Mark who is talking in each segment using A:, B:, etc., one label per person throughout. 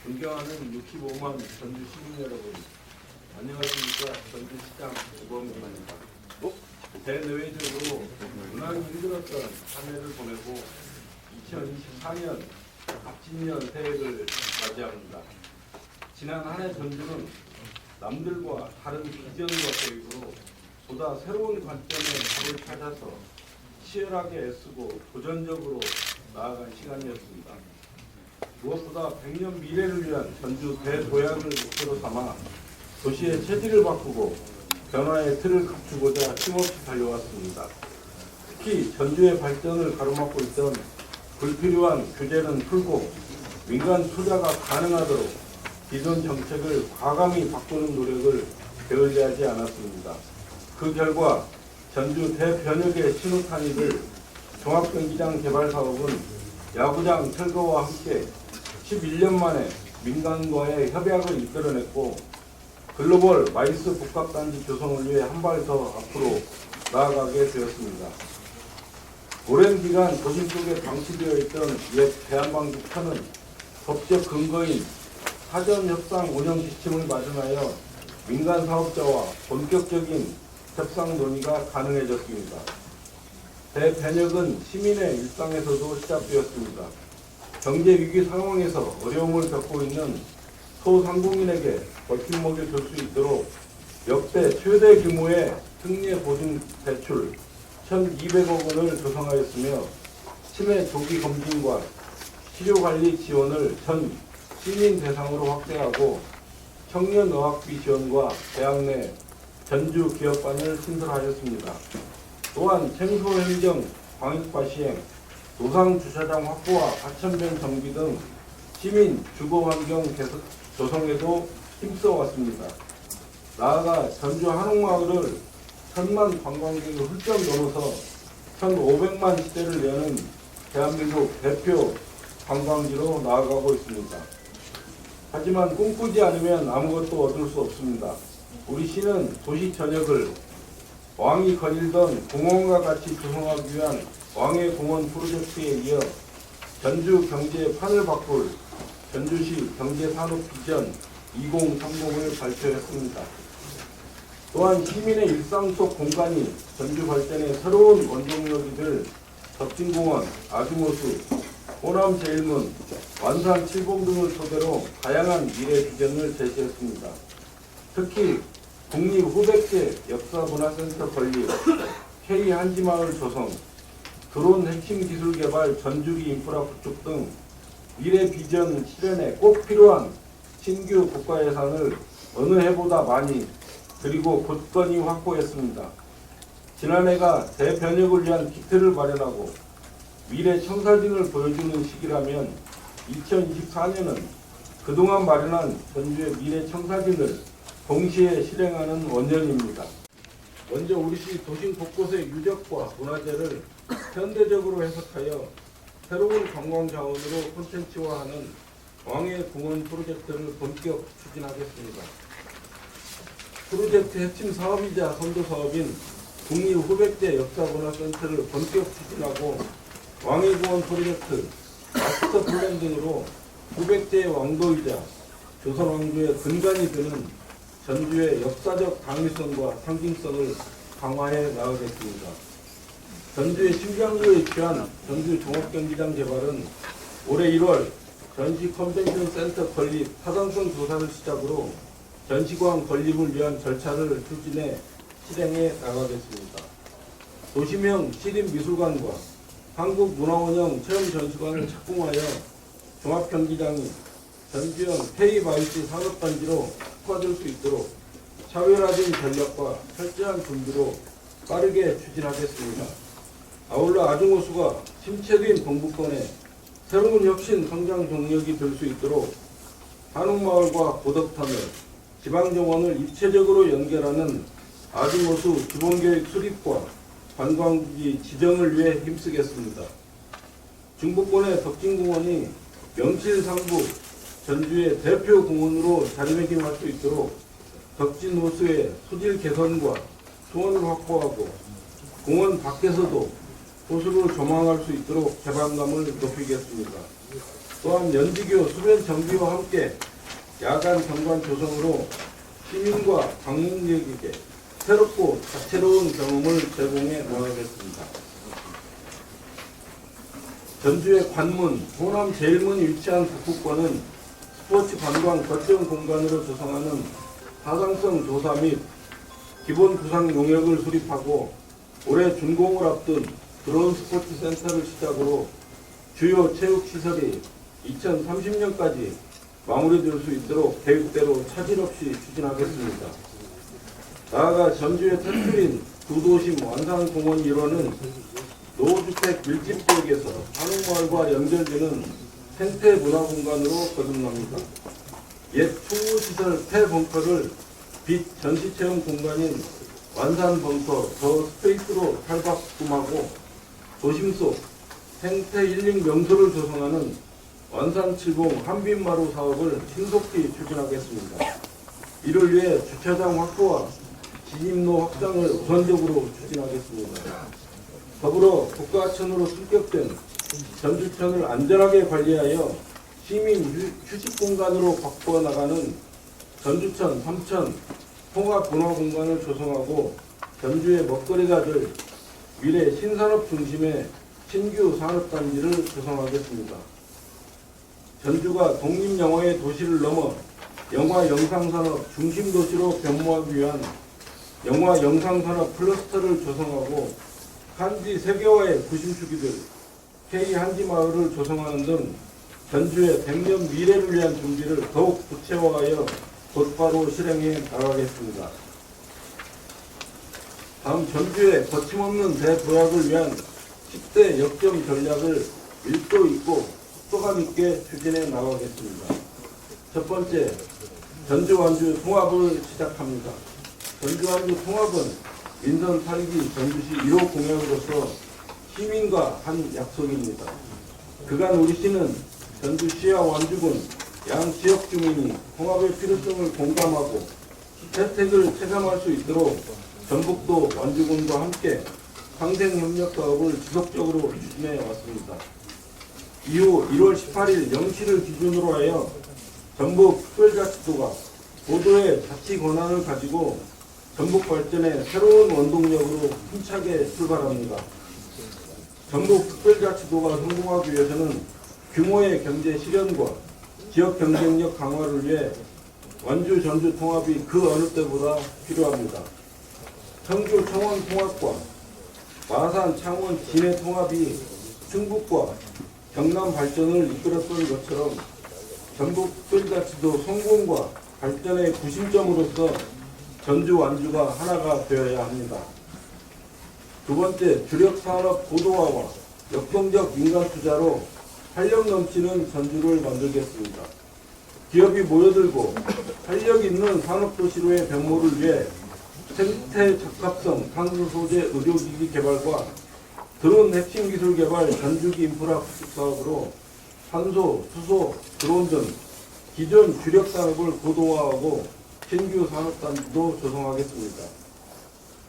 A: 존경하는 65만 전주 시민 여러분, 안녕하십니까. 전주시장 이범입니다. 대내외적으로 무난히 힘들었던 한 해를 보내고 2024년 갑진년 새해를 맞이합니다. 지난 한 해 전주는 남들과 다른 비전과 계획으로 보다 새로운 관점의 답을 찾아서 치열하게 애쓰고 도전적으로 나아간 시간이었습니다. 무엇보다 100년 미래를 위한 전주 대도약을 목표로 삼아 도시의 체질을 바꾸고 변화의 틀을 갖추고자 힘없이 달려왔습니다. 특히 전주의 발전을 가로막고 있던 불필요한 규제는 풀고 민간 투자가 가능하도록 기존 정책을 과감히 바꾸는 노력을 게을리하지 않았습니다. 그 결과 전주 대변역의 신호탄이 될 종합경기장 개발 사업은 야구장 철거와 함께 11년 만에 민간과의 협약을 이끌어냈고 글로벌 마이스 복합단지 조성을 위해 한 발 더 앞으로 나아가게 되었습니다. 오랜 기간 도심 속에 방치되어 있던 옛 대한방직천은 법적 근거인 사전협상 운영 지침을 마련하여 민간 사업자와 본격적인 협상 논의가 가능해졌습니다. 대변역은 시민의 일상에서도 시작되었습니다. 경제 위기 상황에서 어려움을 겪고 있는 소상공인에게 버팀목이 될 수 있도록 역대 최대 규모의 특례 보증 대출 1,200억 원을 조성하였으며 치매 조기 검진과 치료관리 지원을 전 시민 대상으로 확대하고 청년 어학비 지원과 대학 내 전주 기업관을 신설하였습니다. 또한 생소행정 광역화 시행, 노상주차장 확보와 하천변 정비 등 시민 주거환경 조성에도 힘써왔습니다. 나아가 전주 한옥마을을 1,000만 관광객을 훌쩍 넘어서 1,500만 시대를 여는 대한민국 대표 관광지로 나아가고 있습니다. 하지만 꿈꾸지 않으면 아무것도 얻을 수 없습니다. 우리 시는 도시 전역을 왕이 거닐던 공원과 같이 조성하기 위한 왕의 공원 프로젝트에 이어 전주 경제의 판을 바꿀 전주시 경제산업 비전 2030을 발표했습니다. 또한 시민의 일상 속 공간이 전주 발전의 새로운 원동력이 될 덕진공원, 아주호수, 호남제일문, 완산 칠봉 등을 토대로 다양한 미래 비전을 제시했습니다. 특히 국립 후백제 역사문화센터 건립, K한지마을 조성, 드론 핵심 기술 개발, 전주기 인프라 구축 등 미래 비전 실현에 꼭 필요한 신규 국가 예산을 어느 해보다 많이 그리고 굳건히 확보했습니다. 지난해가 대변역을 위한 기틀을 마련하고 미래 청사진을 보여주는 시기라면 2024년은 그동안 마련한 전주의 미래 청사진을 동시에 실행하는 원년입니다. 먼저 우리시 도심 곳곳의 유적과 문화재를 현대적으로 해석하여 새로운 관광 자원으로 콘텐츠화하는 왕의 공원 프로젝트를 본격 추진하겠습니다. 프로젝트 핵심 사업이자 선도 사업인 국립 후백제 역사문화센터를 본격 추진하고 왕의 공원 프로젝트, 마스터 플랜 등으로 후백제의 왕도이자 조선 왕조의 근간이 되는 전주의 역사적 당위성과 상징성을 강화해 나가겠습니다. 전주의 심장구에 취한 전주 종합경기장 개발은 올해 1월 전시 컨벤션 센터 건립 타당성 조사를 시작으로 전시관 건립을 위한 절차를 추진해 실행해 나가겠습니다. 도시명 시립미술관과 한국문화원형 체험전시관을 착공하여 종합경기장이 전주형 K-마이스 산업단지로 특화될 수 있도록 차별화된 전략과 철저한 준비로 빠르게 추진하겠습니다. 아울러 아중호수가 침체된 동부권에 새로운 혁신 성장 동력이 될 수 있도록 한옥마을과 고덕터널, 지방정원을 입체적으로 연결하는 아중호수 기본계획 수립과 관광지 지정을 위해 힘쓰겠습니다. 중부권의 덕진공원이 명실상부 전주의 대표 공원으로 자리매김할 수 있도록 덕진호수의 소질 개선과 수원을 확보하고 공원 밖에서도 호수를 조망할 수 있도록 개방감을 높이겠습니다. 또한 연지교 수변 정비와 함께 야간 경관 조성으로 시민과 방문객에게 새롭고 다채로운 경험을 제공해 나가겠습니다. 전주의 관문, 호남 제일문이 위치한 북극권은 스포츠 관광 거점 공간으로 조성하는 타당성 조사 및 기본 구상 용역을 수립하고 올해 준공을 앞둔 드론 스포츠 센터를 시작으로 주요 체육시설이 2030년까지 마무리될 수 있도록 계획대로 차질 없이 추진하겠습니다. 나아가 전주의 특출인 구도심 완산공원 일원은 노후주택 밀집지역에서 한옥마을과 연결되는 생태문화공간으로 거듭납니다. 옛 충무시설 폐벙커를 빛 전시체험 공간인 완산벙커 더 스페이스로 탈바꿈하고 도심 속 생태 힐링 명소를 조성하는 완산칠봉 한빛마루 사업을 신속히 추진하겠습니다. 이를 위해 주차장 확보와 진입로 확장을 우선적으로 추진하겠습니다. 더불어 국가하천으로 승격된 전주천을 안전하게 관리하여 시민 휴식 공간으로 바꿔 나가는 전주천, 삼천 통합 문화 공간을 조성하고 전주의 먹거리가 될 미래 신산업 중심의 신규 산업단지를 조성하겠습니다. 전주가 독립영화의 도시를 넘어 영화 영상산업 중심 도시로 변모하기 위한 영화 영상산업 클러스터를 조성하고 한지 세계화의 구심축이들 K 한지마을을 조성하는 등 전주의 100년 미래를 위한 준비를 더욱 구체화하여 곧바로 실행해 나가겠습니다. 다음 전주의 거침없는 대도약을 위한 10대 역점 전략을 밀도 있고 속도감 있게 추진해 나가겠습니다. 첫 번째, 전주 완주 통합을 시작합니다. 전주 완주 통합은 민선 살기 전주시 1호 공약으로서 시민과 한 약속입니다. 그간 우리시는 전주시와 완주군 양 지역 주민이 통합의 필요성을 공감하고 혜택을 체감할 수 있도록 전북도 완주군과 함께 상생협력 사업을 지속적으로 추진해 왔습니다. 이후 1월 18일 0시를 기준으로 하여 전북 특별자치도가 고도의 자치 권한을 가지고 전북 발전의 새로운 원동력으로 힘차게 출발합니다. 전북 특별자치도가 성공하기 위해서는 규모의 경제 실현과 지역 경쟁력 강화를 위해 완주 전주 통합이 그 어느 때보다 필요합니다. 청주 청원 통합과 마산 창원 진해 통합이 충북과 경남 발전을 이끌었던 것처럼 전북 특별자치도 성공과 발전의 구심점으로서 전주 완주가 하나가 되어야 합니다. 두 번째, 주력산업 고도화와 역동적 민간 투자로 활력 넘치는 전주를 만들겠습니다. 기업이 모여들고 활력 있는 산업도시로의 변모를 위해 생태 적합성 탄소 소재 의료기기 개발과 드론 핵심 기술 개발 전주기 인프라 구축 사업으로 탄소, 수소, 드론 등 기존 주력 산업을 고도화하고 신규 산업단지도 조성하겠습니다.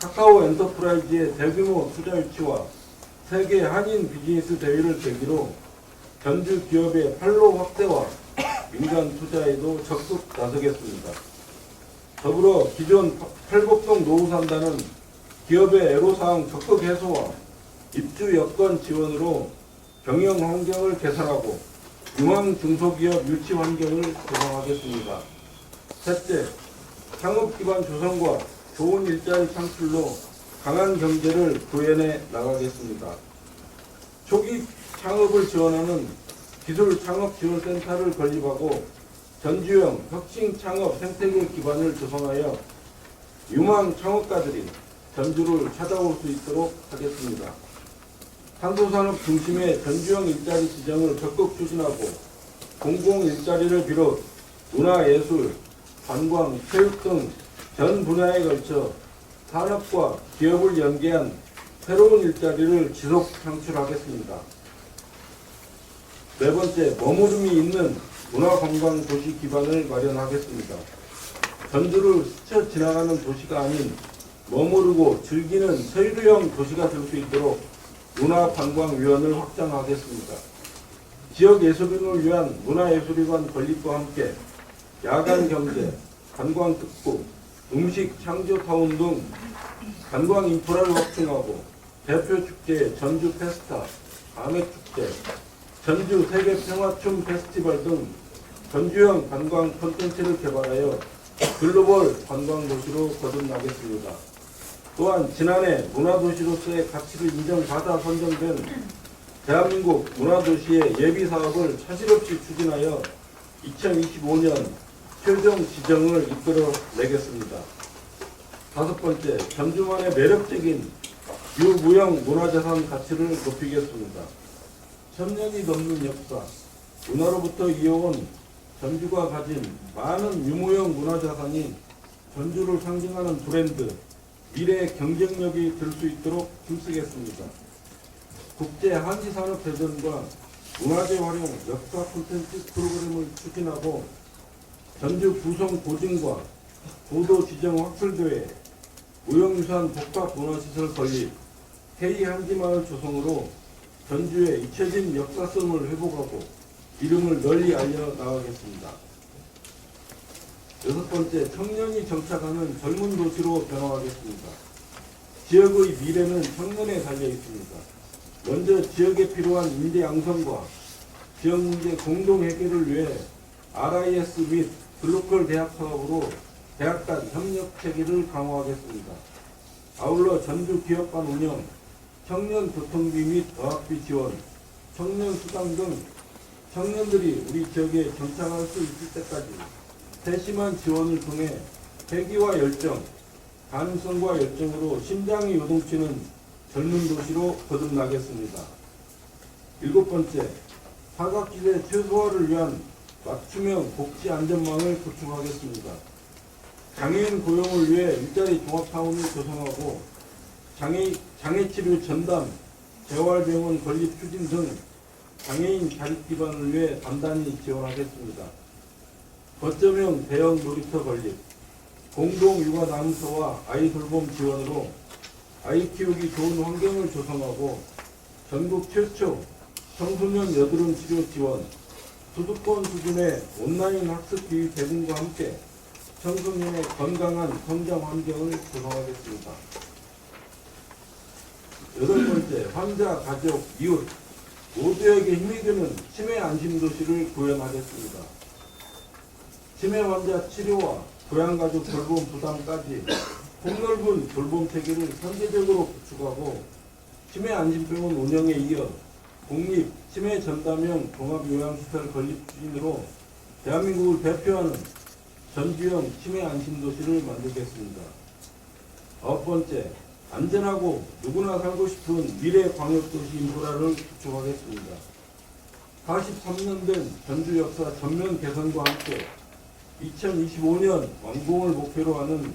A: 카카오 엔터프라이즈의 대규모 투자 유치와 세계 한인 비즈니스 대회를 계기로 전주 기업의 판로 확대와 민간 투자에도 적극 나서겠습니다. 더불어 기존 팔곡동 노후산단은 기업의 애로사항 적극 해소와 입주 여건 지원으로 경영 환경을 개선하고 중앙 중소기업 유치 환경을 조성하겠습니다. 셋째, 창업 기반 조성과 좋은 일자리 창출로 강한 경제를 구현해 나가겠습니다. 초기 창업을 지원하는 기술 창업 지원센터를 건립하고 전주형 혁신 창업 생태계 기반을 조성하여 유망 창업가들이 전주를 찾아올 수 있도록 하겠습니다. 탄소산업 중심의 전주형 일자리 지정을 적극 추진하고 공공 일자리를 비롯 문화예술, 관광, 체육 등 전 분야에 걸쳐 산업과 기업을 연계한 새로운 일자리를 지속 창출하겠습니다. 네 번째, 머무름이 있는 문화관광 도시 기반을 마련하겠습니다. 전주를 스쳐 지나가는 도시가 아닌 머무르고 즐기는 서유류형 도시가 될 수 있도록 문화관광위원을 확장하겠습니다. 지역 예술인을 위한 문화예술회관 건립과 함께 야간 경제, 관광 특구, 음식 창조타운 등 관광 인프라를 확충하고 대표 축제 전주 페스타, 감회축제, 전주 세계평화춤 페스티벌 등 전주형 관광 콘텐츠를 개발하여 글로벌 관광도시로 거듭나겠습니다. 또한 지난해 문화도시로서의 가치를 인정받아 선정된 대한민국 문화도시의 예비사업을 차질없이 추진하여 2025년 최종 지정을 이끌어내겠습니다. 다섯 번째, 전주만의 매력적인 유무형 문화자산 가치를 높이겠습니다. 1000년이 넘는 역사, 문화로부터 이어온 전주가 가진 많은 유무형 문화자산이 전주를 상징하는 브랜드, 미래의 경쟁력이 될 수 있도록 힘쓰겠습니다. 국제 한시산업대전과 문화재 활용 역사 콘텐츠 프로그램을 추진하고 전주 구성 보증과 보도 지정 확설대회, 무형유산 복합문화시설 건립, K 한지마을 조성으로 전주의 잊혀진 역사성을 회복하고 이름을 널리 알려 나가겠습니다. 여섯 번째, 청년이 정착하는 젊은 도시로 변화하겠습니다. 지역의 미래는 청년에 달려 있습니다. 먼저 지역에 필요한 인재 양성과 지역 문제 공동 해결을 위해 RIS 및 글로컬 대학 사업으로 대학 간 협력 체계를 강화하겠습니다. 아울러 전주 기업관 운영, 청년 교통비 및 어학비 지원, 청년 수당 등 청년들이 우리 지역에 정착할 수 있을 때까지 세심한 지원을 통해 패기와 열정, 가능성과 열정으로 심장이 요동치는 젊은 도시로 거듭나겠습니다. 일곱 번째, 사각지대 최소화를 위한 맞춤형 복지 안전망을 구축하겠습니다. 장애인 고용을 위해 일자리 종합타운을 조성하고 장애치료 전담, 재활병원 건립 추진 등 장애인 자립 기반을 위해 단단히 지원하겠습니다. 거점형 대형 놀이터 건립, 공동 육아 나눔터와 아이 돌봄 지원으로 아이 키우기 좋은 환경을 조성하고 전국 최초 청소년 여드름 치료 지원, 수도권 수준의 온라인 학습 기회 제공과 함께 청소년의 건강한 성장 환경을 조성하겠습니다. 여덟 번째, 환자, 가족, 이웃 모두에게 힘이 되는 치매 안심도시를 구현하겠습니다. 치매 환자 치료와 고향가족 돌봄 부담까지 폭넓은 돌봄 체계를 선제적으로 구축하고 치매 안심병원 운영에 이어 국립 치매 전담형 종합요양시설 건립 추진으로 대한민국을 대표하는 전주형 치매 안심도시를 만들겠습니다. 아홉 번째, 안전하고 누구나 살고 싶은 미래 광역도시 인프라를 구축하겠습니다. 43년 된 전주 역사 전면 개선과 함께 2025년 완공을 목표로 하는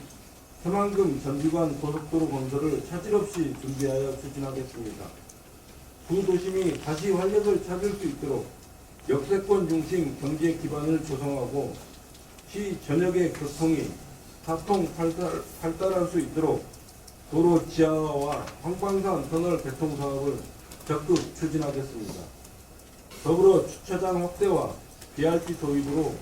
A: 새만금 전주간 고속도로 건설을 차질없이 준비하여 추진하겠습니다. 두 도심이 다시 활력을 찾을 수 있도록 역세권 중심 경제 기반을 조성하고 시 전역의 교통이 사통팔달할 수 있도록 도로 지하화와 황방산 터널 개통 사업을 적극 추진하겠습니다. 더불어 주차장 확대와 BRT 도입으로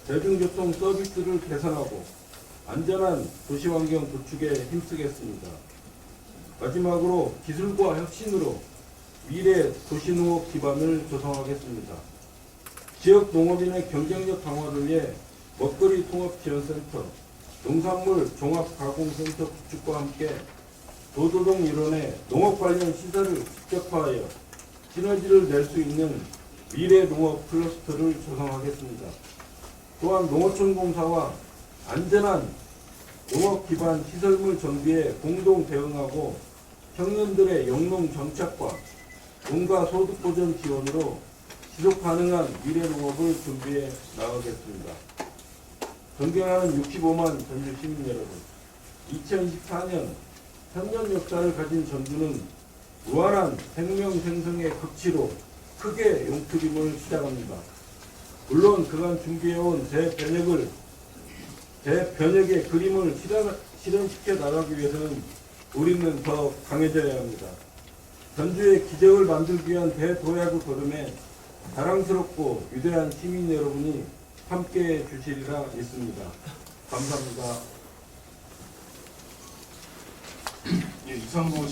A: 대중교통 서비스를 개선하고 안전한 도시환경 구축에 힘쓰겠습니다. 마지막으로 기술과 혁신으로 미래 도시농업 기반을 조성하겠습니다. 지역 농업인의 경쟁력 강화를 위해 먹거리 통합지원센터, 농산물 종합가공센터 구축과 함께 도도동 일원의 농업 관련 시설을 직접화하여 시너지를 낼 수 있는 미래 농업 클러스터를 조성하겠습니다. 또한 농어촌공사와 안전한 농업 기반 시설물 정비에 공동 대응하고 청년들의 영농 정착과 농가 소득 보전 지원으로 지속 가능한 미래 농업을 준비해 나가겠습니다. 존경하는 65만 전주 시민 여러분, 2024년 1000년 역사를 가진 전주는 무한한 생명 생성의 극치로 크게 용트림을 시작합니다. 물론 그간 준비해온 대변혁의 그림을 실현시켜 나가기 위해서는 우리는 더 강해져야 합니다. 전주의 기적을 만들기 위한 대도약의 걸음에 자랑스럽고 위대한 시민 여러분이 함께해 주시리라 믿습니다. 감사합니다.
B: 예, 이상무